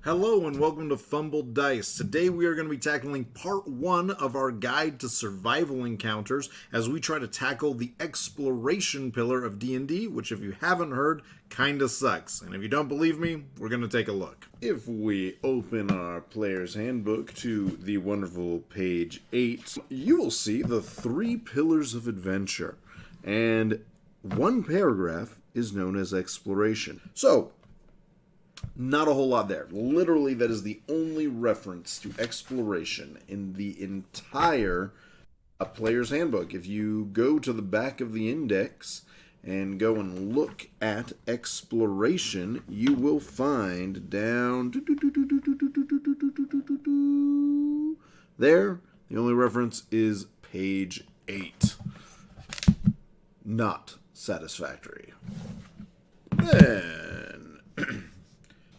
Hello and welcome to Fumbled Dice. Today we are going to be tackling part 1 of our guide to survival encounters as we try to tackle the exploration pillar of D&D, which if you haven't heard, kinda sucks. And if you don't believe me, we're going to take a look. If we open our player's handbook to the wonderful page 8, you will see the 3 pillars of adventure. And one paragraph is known as exploration. So, not a whole lot there. Literally, that is the only reference to exploration in the entire player's handbook. If you go to the back of the index and go and look at exploration, you will find down there, the only reference is page 8. Not satisfactory. Then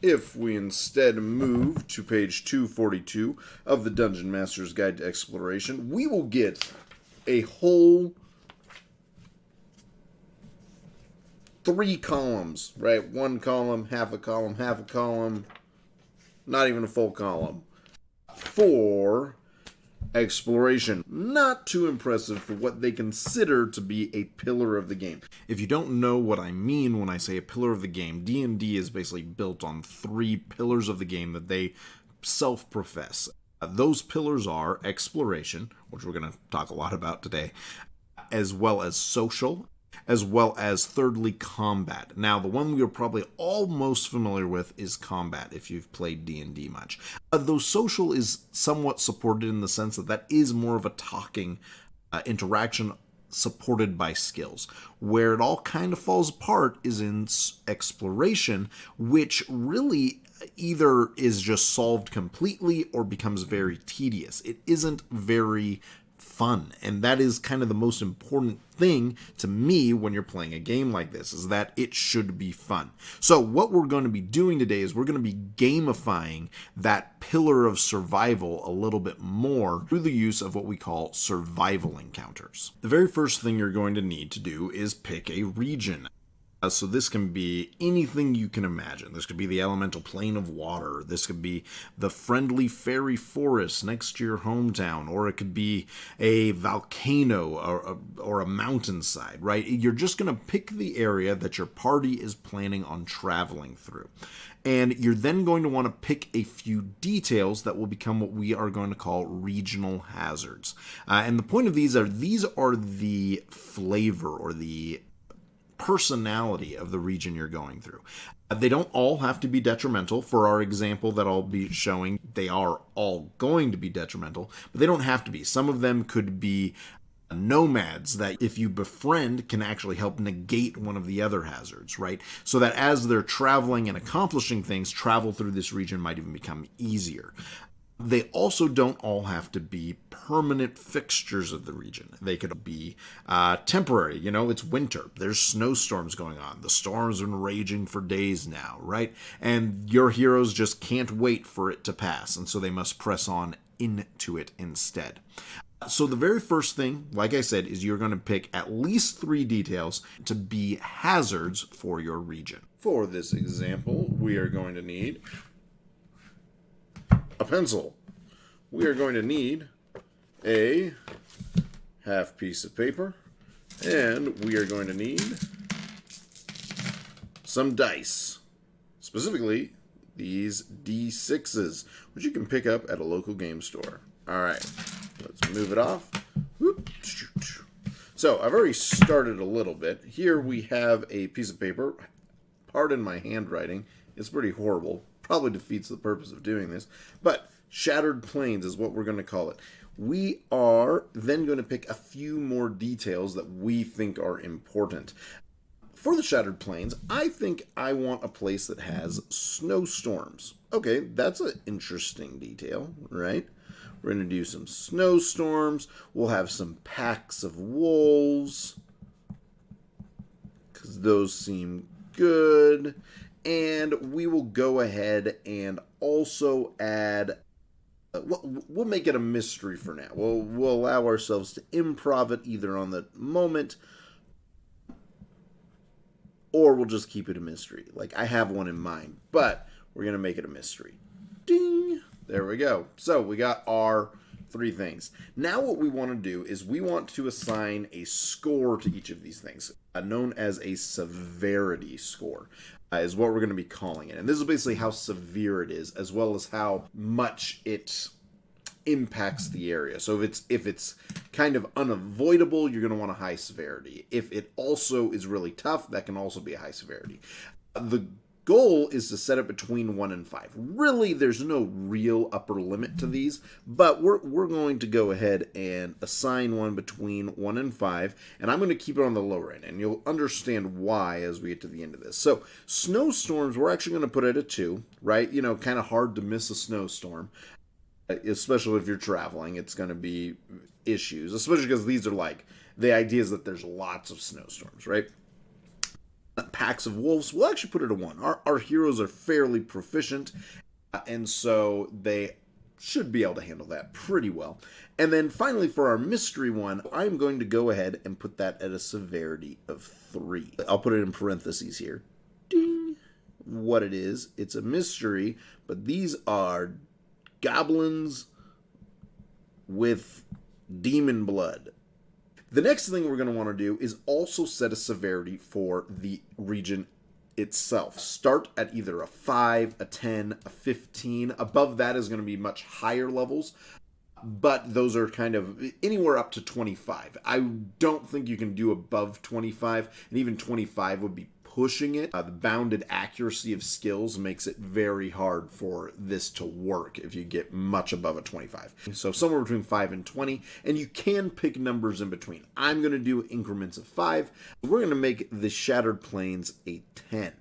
if we instead move to page 242 of the Dungeon Master's Guide to Exploration, we will get a whole 3 columns, right? 1 column, half a column, half a column, not even a full column, for exploration. Not too impressive for what they consider to be a pillar of the game. If you don't know what I mean when I say a pillar of the game, D&D is basically built on 3 pillars of the game that they self-profess. Those pillars are exploration, which we're going to talk a lot about today, as well as social, as well as thirdly combat. Now, the one we are probably all most familiar with is combat, if you've played D&D much. Though social is somewhat supported in the sense that that is more of a talking interaction supported by skills. Where it all kind of falls apart is in exploration, which really either is just solved completely or becomes very tedious. It isn't very fun, and that is kind of the most important thing to me when you're playing a game like this, is that it should be fun. So what we're going to be doing today is we're going to be gamifying that pillar of survival a little bit more through the use of what we call survival encounters. The very first thing you're going to need to do is pick a region. So this can be anything you can imagine. This could be the elemental plane of water. This could be the friendly fairy forest next to your hometown. Or it could be a volcano or a mountainside, right? You're just going to pick the area that your party is planning on traveling through. And you're then going to want to pick a few details that will become what we are going to call regional hazards. And the point of these are the flavor or the personality of the region you're going through. They don't all have to be detrimental. For our example that I'll be showing, they are all going to be detrimental, but they don't have to be. Some of them could be nomads that if you befriend can actually help negate one of the other hazards, right? So that as they're traveling and accomplishing things, travel through this region might even become easier. They also don't all have to be permanent fixtures of the region. They could be temporary. You know, it's winter. There's snowstorms going on. The storms have been raging for days now, right? And your heroes just can't wait for it to pass, and so they must press on into it instead. So the very first thing, like I said, is you're going to pick at least 3 details to be hazards for your region. For this example, we are going to need a pencil. We are going to need a half piece of paper, and we are going to need some dice. Specifically, these D6s, which you can pick up at a local game store. Alright, let's move it off. So, I've already started a little bit. Here we have a piece of paper. Pardon my handwriting. It's pretty horrible. Probably defeats the purpose of doing this, but shattered plains is what we're going to call it. We are then going to pick a few more details that we think are important. For the shattered plains, I think I want a place that has snowstorms. Okay, that's an interesting detail, right? We're going to do some snowstorms. We'll have some packs of wolves, because those seem good. And we will go ahead and also add, we'll make it a mystery for now. We'll allow ourselves to improv it either on the moment or we'll just keep it a mystery. Like, I have one in mind, but we're going to make it a mystery. There we go. So we got our 3 things. Now what we want to do is we want to assign a score to each of these things, known as a severity score. Is what we're going to be calling it. And this is basically how severe it is, as well as how much it impacts the area. So if it's kind of unavoidable, you're going to want a high severity. If it also is really tough, that can also be a high severity. The goal is to set it between 1 and 5. Really, there's no real upper limit to these, but we're going to go ahead and assign one between 1 and 5, and I'm going to keep it on the lower end, and you'll understand why as we get to the end of this. So, snowstorms, we're actually going to put it at 2, right? You know, kind of hard to miss a snowstorm, especially if you're traveling. It's going to be issues, especially because these are like, the idea is that there's lots of snowstorms, right? Packs of wolves, we'll actually put it at 1. Our heroes are fairly proficient, and so they should be able to handle that pretty well. And then finally, for our mystery one, I'm going to go ahead and put that at a severity of 3. I'll put it in parentheses here. Ding! What it is, it's a mystery, but these are goblins with demon blood. The next thing we're going to want to do is also set a severity for the region itself. Start at either a 5, a 10, a 15. Above that is going to be much higher levels, but those are kind of anywhere up to 25. I don't think you can do above 25, and even 25 would be pushing it. The bounded accuracy of skills makes it very hard for this to work if you get much above a 25. So somewhere between 5 and 20, and you can pick numbers in between. I'm going to do increments of 5. We're going to make the Shattered Plains a 10.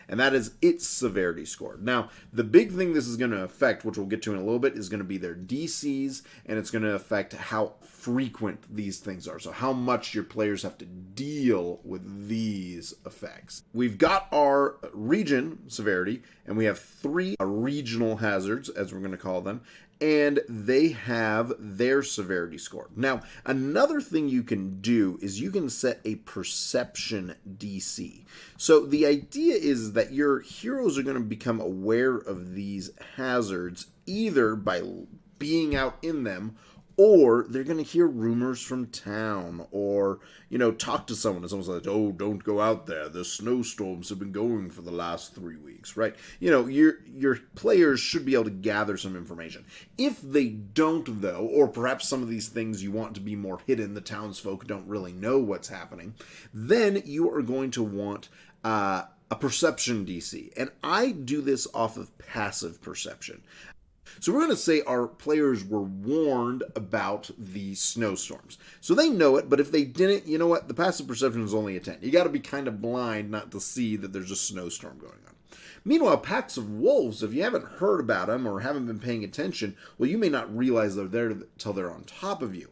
And that is its severity score. Now, the big thing this is going to affect, which we'll get to in a little bit, is going to be their DCs, and it's going to affect how frequent these things are. So how much your players have to deal with these effects. We've got our region severity, and we have 3 regional hazards, as we're going to call them, and they have their severity score. Now, another thing you can do is you can set a perception DC. So the idea is that your heroes are going to become aware of these hazards either by being out in them, or they're going to hear rumors from town, or, you know, talk to someone, and someone's like, oh, don't go out there. The snowstorms have been going for the last 3 weeks, right? You know, your players should be able to gather some information. If they don't, though, or perhaps some of these things you want to be more hidden, the townsfolk don't really know what's happening, then you are going to want a perception DC. And I do this off of passive perception. So we're going to say our players were warned about the snowstorms. So they know it, but if they didn't, you know what? The passive perception is only a 10. You got to be kind of blind not to see that there's a snowstorm going on. Meanwhile, packs of wolves, if you haven't heard about them or haven't been paying attention, well, you may not realize they're there until they're on top of you.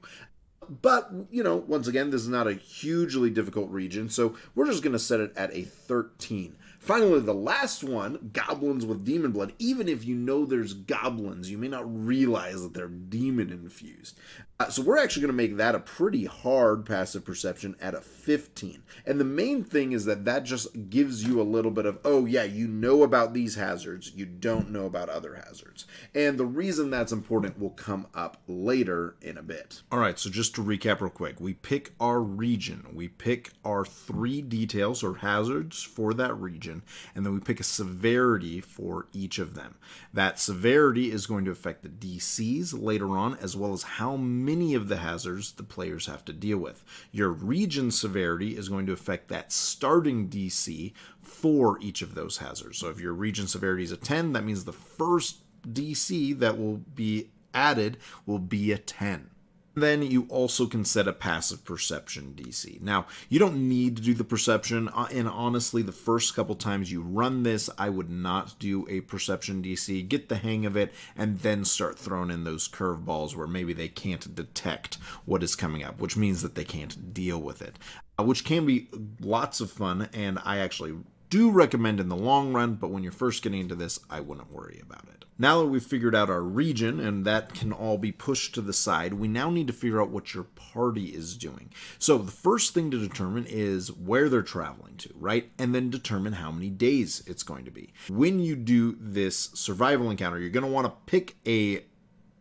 But, you know, once again, this is not a hugely difficult region, so we're just going to set it at a 13. Finally, the last one, goblins with demon blood. Even if you know there's goblins, you may not realize that they're demon infused. So we're actually going to make that a pretty hard passive perception at a 15. And the main thing is that just gives you a little bit of, oh yeah, you know about these hazards, you don't know about other hazards. And the reason that's important will come up later in a bit. All right, so just to recap real quick, we pick our region, we pick our 3 details or hazards for that region, and then we pick a severity for each of them. That severity is going to affect the DCs later on, as well as how many of the hazards the players have to deal with. Your region severity is going to affect that starting DC for each of those hazards. So if your region severity is a 10, that means the first DC that will be added will be a 10. Then you also can set a passive perception DC. Now, you don't need to do the perception, and honestly, the first couple times you run this, I would not do a perception DC. Get the hang of it, and then start throwing in those curveballs where maybe they can't detect what is coming up, which means that they can't deal with it, which can be lots of fun, and I actually do recommend in the long run, but when you're first getting into this, I wouldn't worry about it. Now that we've figured out our region, and that can all be pushed to the side, we now need to figure out what your party is doing. So the first thing to determine is where they're traveling to, right? And then determine how many days it's going to be. When you do this survival encounter, you're going to want to pick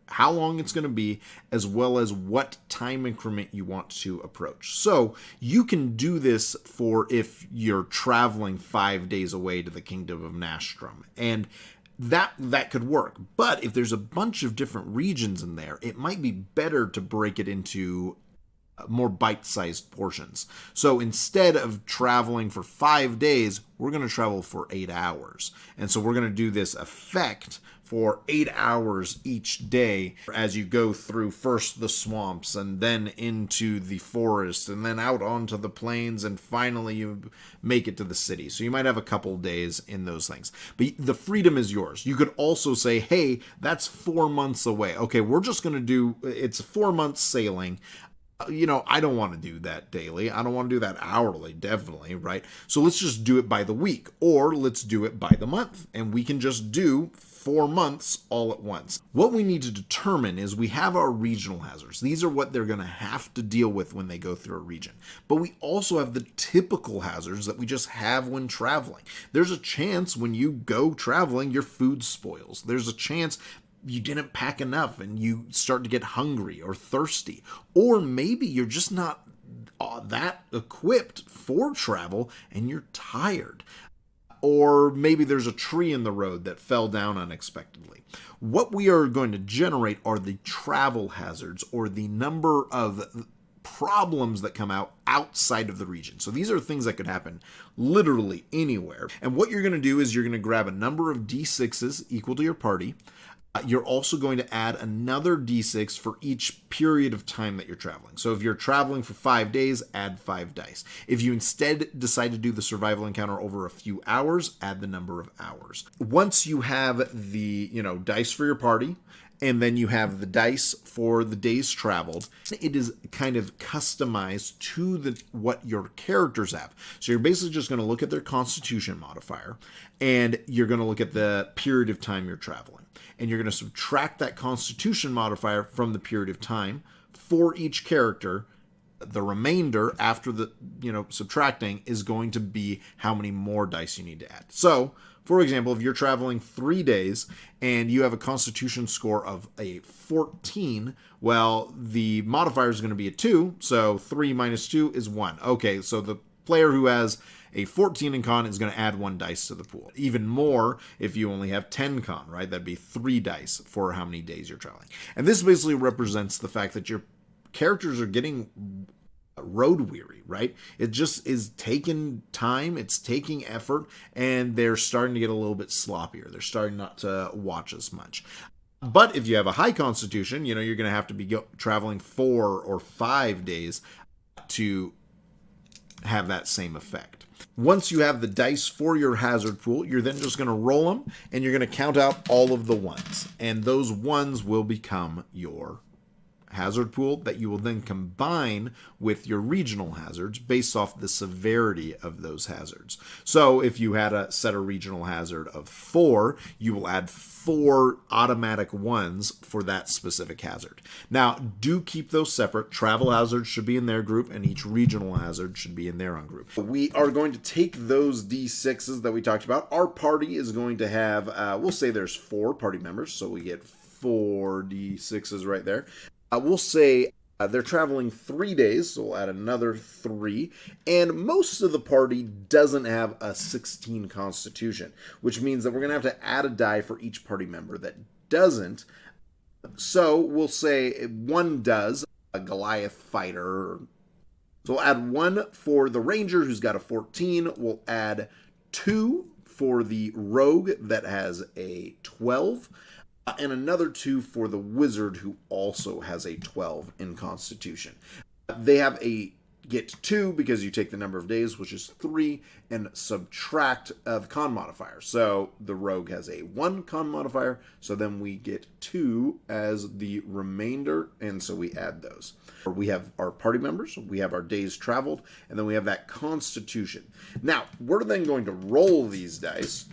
how long it's going to be, as well as what time increment you want to approach. So you can do this for if you're traveling 5 days away to the Kingdom of Nastrum, and that could work. But if there's a bunch of different regions in there, it might be better to break it into more bite-sized portions. So instead of traveling for 5 days, we're going to travel for 8 hours. And so we're going to do this effect for 8 hours each day as you go through first the swamps and then into the forest and then out onto the plains, and finally you make it to the city. So you might have a couple days in those things. But the freedom is yours. You could also say, hey, that's 4 months away. Okay, we're just going to do, it's 4 months sailing. I don't want to do that daily. I don't want to do that hourly, definitely, right? So let's just do it by the week, or let's do it by the month, and we can just do 4 months all at once. What we need to determine is we have our regional hazards. These are what they're going to have to deal with when they go through a region. But we also have the typical hazards that we just have when traveling. There's a chance when you go traveling, your food spoils. There's a chance you didn't pack enough and you start to get hungry or thirsty. Or maybe you're just not that equipped for travel and you're tired. Or maybe there's a tree in the road that fell down unexpectedly. What we are going to generate are the travel hazards, or the number of problems that come out outside of the region. So these are things that could happen literally anywhere. And what you're going to do is you're going to grab a number of D6s equal to your party. You're also going to add another d6 for each period of time that you're traveling. So if you're traveling for 5 days, add 5 dice. If you instead decide to do the survival encounter over a few hours, add the number of hours. Once you have the, dice for your party, and then you have the dice for the days traveled, it is kind of customized to what your characters have. So you're basically just going to look at their constitution modifier, and you're going to look at the period of time you're traveling. And you're going to subtract that constitution modifier from the period of time for each character. The remainder after the, subtracting is going to be how many more dice you need to add. So, for example, if you're traveling 3 days and you have a constitution score of a 14, well, the modifier is going to be a 2, so 3 minus 2 is 1. Okay, so the player who has a 14 in con is going to add 1 dice to the pool. Even more if you only have 10 con, right? That'd be 3 dice for how many days you're traveling. And this basically represents the fact that your characters are getting road weary, right? It just is taking time, it's taking effort, and they're starting to get a little bit sloppier. They're starting not to watch as much. But if you have a high constitution, you're going to have to be traveling 4 or 5 days to have that same effect. Once you have the dice for your hazard pool, you're then just going to roll them, and you're going to count out all of the ones. And those ones will become your hazard pool that you will then combine with your regional hazards based off the severity of those hazards. So if you had set a regional hazard of 4, you will add 4 automatic ones for that specific hazard. Now, do keep those separate. Travel hazards should be in their group, and each regional hazard should be in their own group. We are going to take those D6s that we talked about. Our party is going to have, we'll say there's 4 party members, so we get 4 D6s right there. We'll say they're traveling 3 days, so we'll add another 3. And most of the party doesn't have a 16 constitution, which means that we're going to have to add a die for each party member that doesn't. So we'll say 1 does, a Goliath fighter. So we'll add 1 for the ranger who's got a 14. We'll add 2 for the rogue that has a 12. And another 2 for the wizard who also has a 12 in constitution. They have a get 2 because you take the number of days, which is 3, and subtract the con modifier. So the rogue has a 1 con modifier, so then we get 2 as the remainder, and so we add those. We have our party members, we have our days traveled, and then we have that constitution. Now, we're then going to roll these dice,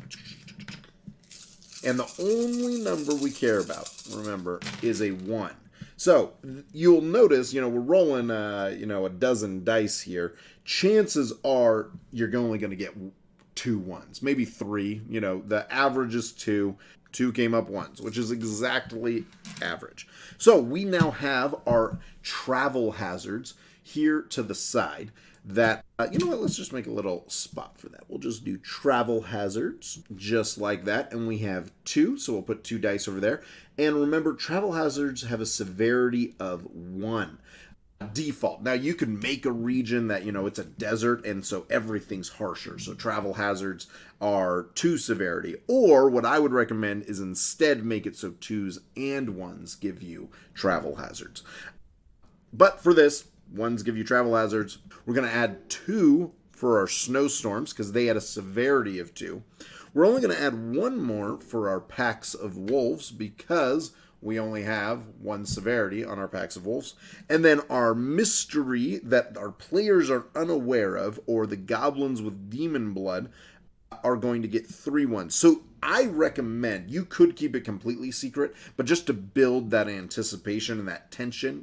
and the only number we care about, remember, is a 1. So you'll notice, we're rolling, a dozen dice here. Chances are you're only going to get 2 ones, maybe 3. The average is 2. 2 came up once, which is exactly average. So we now have our travel hazards here to the side that, let's just make a little spot for that. We'll just do travel hazards just like that. And we have 2, so we'll put 2 dice over there. And remember, travel hazards have a severity of 1. Default. Now, you can make a region that, it's a desert, and so everything's harsher. So travel hazards are 2 severity. Or what I would recommend is instead make it so 2s and 1s give you travel hazards. But for this, 1s give you travel hazards. We're going to add 2 for our snowstorms because they had a severity of 2. We're only going to add 1 more for our packs of wolves because we only have 1 severity on our packs of wolves. And then our mystery that our players are unaware of, or the goblins with demon blood, are going to get 3 ones. So I recommend, you could keep it completely secret, but just to build that anticipation and that tension,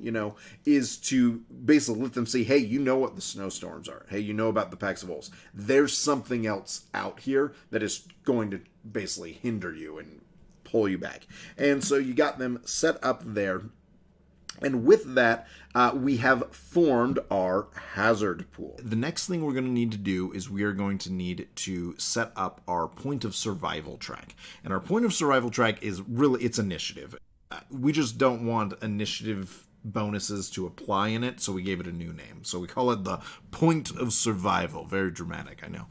is to basically let them say, hey, you know what the snowstorms are. Hey, you know about the packs of wolves. There's something else out here that is going to basically hinder you and pull you back. And so you got them set up there. And with that, we have formed our hazard pool. The next thing we're going to need to do is we are going to need to set up our point of survival track. And our point of survival track is really, it's initiative. We just don't want initiative bonuses to apply in it, so we gave it a new name. So we call it the point of survival. Very dramatic, I know.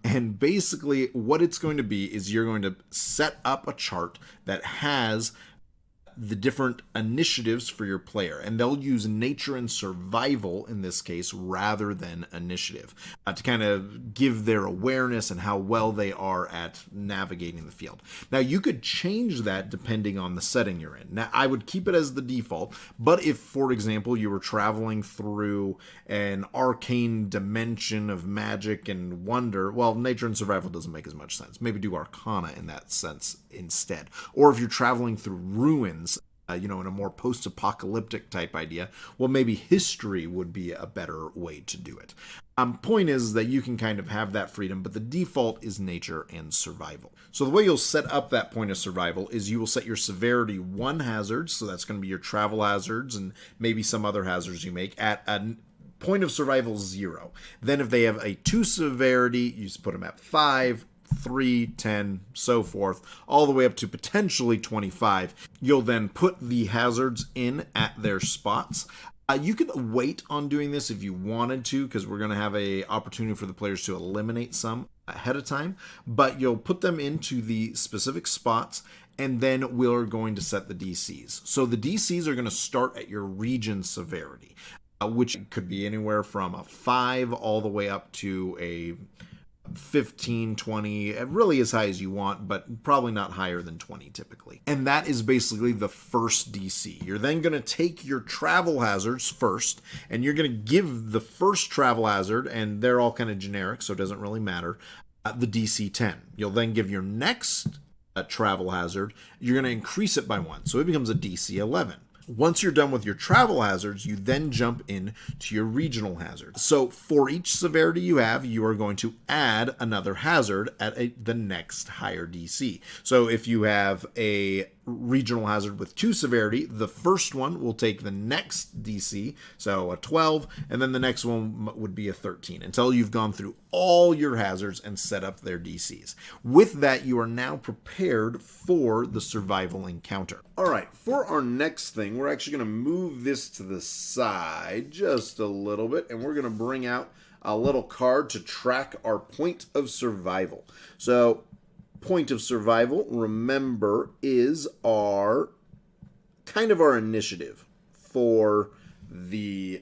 And basically what it's going to be is you're going to set up a chart that has the different initiatives for your player, and they'll use nature and survival in this case rather than initiative to kind of give their awareness and how well they are at navigating the field. Now, you could change that depending on the setting you're in. Now, I would keep it as the default, but if, for example, you were traveling through an arcane dimension of magic and wonder, well, nature and survival doesn't make as much sense. Maybe do arcana in that sense instead. Or if you're traveling through ruins, in a more post-apocalyptic type idea, well, maybe history would be a better way to do it. Point is that you can kind of have that freedom, but the default is nature and survival. So the way you'll set up that point of survival is you will set your severity 1 hazards, so that's going to be your travel hazards and maybe some other hazards you make, at a point of survival 0. Then if they have a 2 severity, you just put them at 5, 3, 10, so forth, all the way up to potentially 25. You'll then put the hazards in at their spots. You could wait on doing this if you wanted to, because we're going to have an opportunity for the players to eliminate some ahead of time, but you'll put them into the specific spots, and then we're going to set the DCs. So the DCs are going to start at your region severity, which could be anywhere from a 5 all the way up to a 15, 20, really as high as you want, but probably not higher than 20 typically. And that is basically the first DC. You're then going to take your travel hazards first, and you're going to give the first travel hazard, and they're all kind of generic, so it doesn't really matter, the DC 10. You'll then give your next travel hazard, you're going to increase it by 1, so it becomes a DC 11. Once you're done with your travel hazards, you then jump in to your regional hazards. So for each severity you have, you are going to add another hazard at the next higher DC. So if you have a regional hazard with 2 severity, the first one will take the next DC, so a 12, and then the next one would be a 13, until you've gone through all your hazards and set up their DCs. With that, you are now prepared for the survival encounter. All right, for our next thing, we're actually going to move this to the side just a little bit, and we're going to bring out a little card to track our point of survival. So point of survival, remember, is our kind of our initiative for the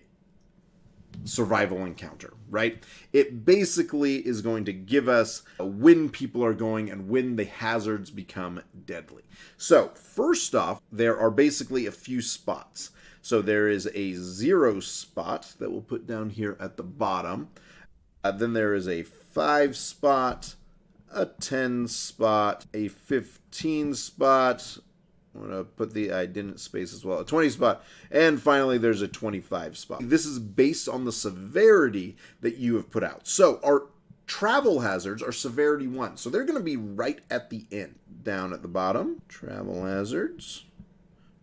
survival encounter, right? It basically is going to give us when people are going and when the hazards become deadly. So first off, there are basically a few spots. So there is a 0 spot that we'll put down here at the bottom. Then there is a 5 spot, a 10 spot, a 15 spot. I'm going to put I didn't space as well, a 20 spot, and finally there's a 25 spot. This is based on the severity that you have put out. So our travel hazards are severity 1, so they're going to be right at the end. Down at the bottom, travel hazards.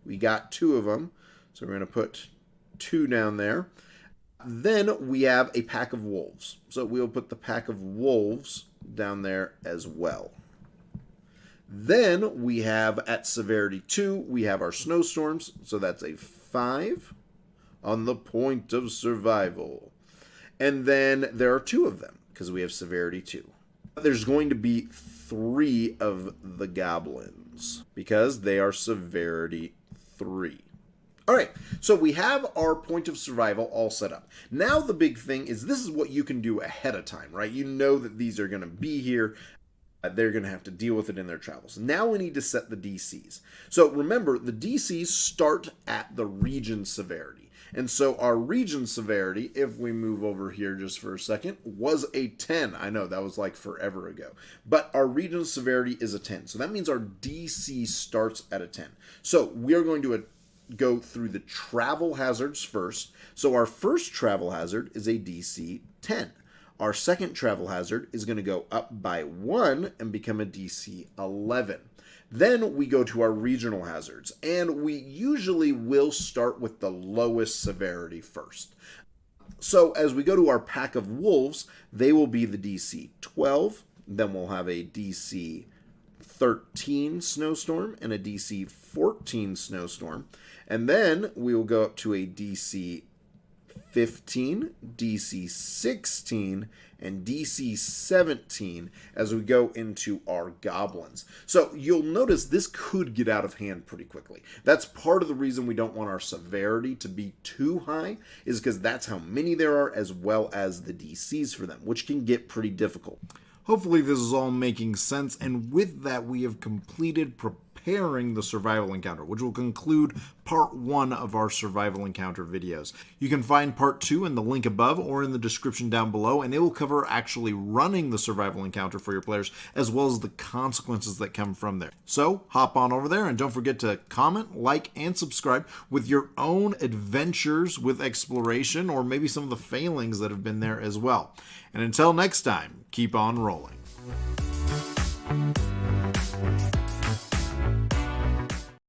We got 2 of them, so we're going to put 2 down there. Then we have a pack of wolves, so we'll put the pack of wolves down there as well. Then we have at severity 2, we have our snowstorms, so that's a 5 on the point of survival. And then there are 2 of them, because we have severity 2. There's going to be 3 of the goblins, because they are severity 3. Alright, so we have our point of survival all set up. Now the big thing is this is what you can do ahead of time, right? You know that these are going to be here. They're going to have to deal with it in their travels. Now we need to set the DCs. So remember, the DCs start at the region severity. And so our region severity, if we move over here just for a second, was a 10. I know, that was like forever ago. But our region severity is a 10. So that means our DC starts at a 10. So we are going to go through the travel hazards first. So our first travel hazard is a DC 10. Our second travel hazard is going to go up by 1 and become a DC 11. Then we go to our regional hazards, and we usually will start with the lowest severity first. So as we go to our pack of wolves, they will be the DC 12. Then we'll have a DC 13 snowstorm and a DC 14 snowstorm. And then we will go up to a DC 15, DC 16, and DC 17 as we go into our goblins. So you'll notice this could get out of hand pretty quickly. That's part of the reason we don't want our severity to be too high, is because that's how many there are, as well as the DCs for them, which can get pretty difficult. Hopefully this is all making sense, and with that we have completed preparing the survival encounter, which will conclude part 1 of our survival encounter videos. You can find part 2 in the link above or in the description down below, and it will cover actually running the survival encounter for your players, as well as the consequences that come from there. So hop on over there, and don't forget to comment, like, and subscribe with your own adventures with exploration, or maybe some of the failings that have been there as well. And until next time, keep on rolling.